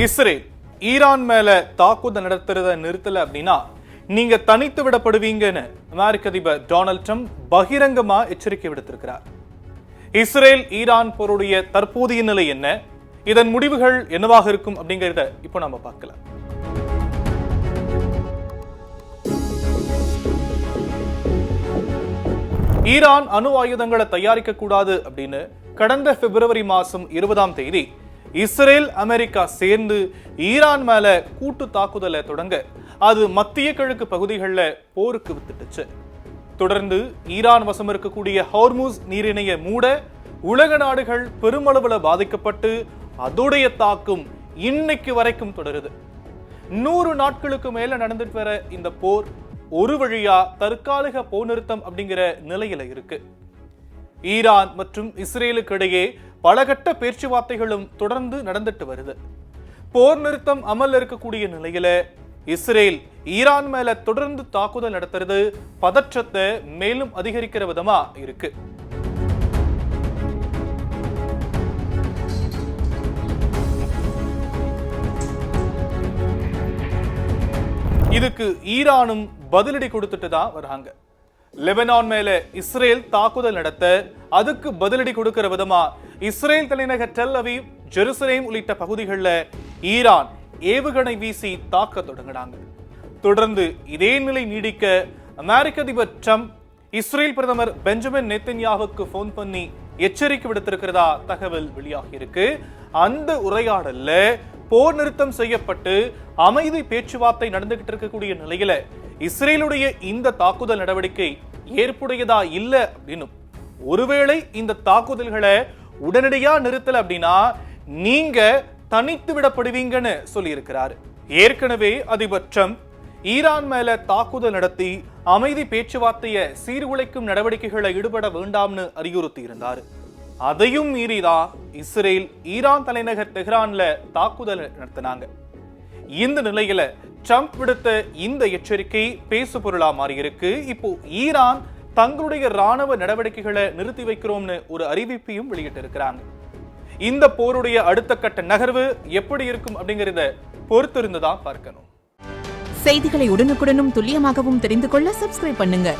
Israel Iran மேல தாக்குதல் நடத்துறத நிறுத்தல அப்படின்னா நீங்க தனித்து விடப்படுவீங்கன்னு அமெரிக்க அதிபர் டொனால்ட் ட்ரம்ப் பகிரங்கமா எச்சரிக்கை விடுத்திருக்கிறார். இஸ்ரேல் ஈரான் போருடைய தற்போதைய நிலை என்ன, இதன் முடிவுகள் என்னவாக இருக்கும் அப்படிங்கறத இப்போ நம்ம பார்க்கலாம். ஈரான் அணு ஆயுதங்களை தயாரிக்க கூடாது அப்படின்னு கடந்த பிப்ரவரி மாசம் 20ஆம் தேதி இஸ்ரேல் அமெரிக்கா சேர்ந்து ஈரான் மேல கூட்டு தாக்குதலை தொடங்க அது மத்திய கிழக்கு பகுதிகளில் போருக்கு வித்துட்டுச்சு. தொடர்ந்து ஈரான் வசம் இருக்கக்கூடிய ஹார்முஸ் நீரிணைய மூட உலக நாடுகள் பெருமளவுல பாதிக்கப்பட்டு அதோடைய தாக்கம் இன்னைக்கு வரைக்கும் தொடருது. 100 நாட்களுக்கு மேல நடந்துட்டு வர இந்த போர் ஒரு வழியா தற்காலிக போர் நிறுத்தம் அப்படிங்கிற நிலையில இருக்கு. ஈரான் மற்றும் இஸ்ரேலுக்கு இடையே பலகட்ட பேச்சுவார்த்தைகளும் தொடர்ந்து நடந்துட்டு வருது. போர் நிறுத்தம் அமல் இருக்கக்கூடிய நிலையில இஸ்ரேல் ஈரான் மேல தொடர்ந்து தாக்குதல் நடத்துறது பதற்றத்தை மேலும் அதிகரிக்கிற விதமா இருக்கு. இதுக்கு ஈரானும் பதிலடி கொடுத்துட்டு தான் வராங்க. லெபனான் மேல இஸ்ரேல் தாக்குதல் நடத்த அதுக்கு பதிலடி கொடுக்கிற விதமா இஸ்ரேல் தலைநகர் டெல் அவீவ், ஜெருசலேம் உள்ளிட்ட பகுதிகளில் ஈரான் ஏவுகணை வீசி தாக்க தொடங்கினாங்க. தொடர்ந்து இதே நிலை நீடிக்க அமெரிக்க அதிபர் ட்ரம்ப் இஸ்ரேல் பிரதமர் பெஞ்சமின் நெத்தன்யாஹுக்கு போன் பண்ணி எச்சரிக்கை விடுத்திருக்கிறதா தகவல் வெளியாகி இருக்கு. அந்த உரையாடல்ல போர் நிறுத்தம் செய்யப்பட்டு அமைதி பேச்சுவார்த்தை நடந்துகிட்டு இருக்கக்கூடிய நிலையில இஸ்ரேலுடைய இந்த தாக்குதல் நடவடிக்கை ஏற்புடையதா இல்ல அப்படின்னும், ஒருவேளை இந்த தாக்குதல்களை உடனடியா நிறுத்தல அப்படின்னா நீங்க தனித்து விடப்படுவீங்கன்னு சொல்லி இருக்கிறாரு. ஏற்கனவே அதிபர் ட்ரம்ப் ஈரான் மேல தாக்குதல் நடத்தி அமைதி பேச்சுவார்த்தையை சீர்குலைக்கும் நடவடிக்கைகளை ஈடுபட வேண்டாம்னு அறிவுறுத்தி இருந்தாரு. அதையும் மீறிதான் இஸ்ரேல் ஈரான் தலைநகர் தெஹ்ரான்ல தாக்குதல் நடத்தினாங்க. இந்த நிலையில ட்ரம்ப் விடுத்த இந்த எச்சரிக்கை பேசு பொருளா மாறியிருக்கு. இப்போ ஈரான் தங்களுடைய ராணுவ நடவடிக்கைகளை நிறுத்தி வைக்கிறோம்னு ஒரு அறிவிப்பையும் வெளியிட்டு இருக்கிறாங்க. இந்த போருடைய அடுத்த கட்ட நகர்வு எப்படி இருக்கும் அப்படிங்கறத பொறுத்திருந்துதான் பார்க்கணும். செய்திகளை உடனுக்குடனும் துல்லியமாகவும் தெரிந்து கொள்ள சப்ஸ்கிரைப் பண்ணுங்க.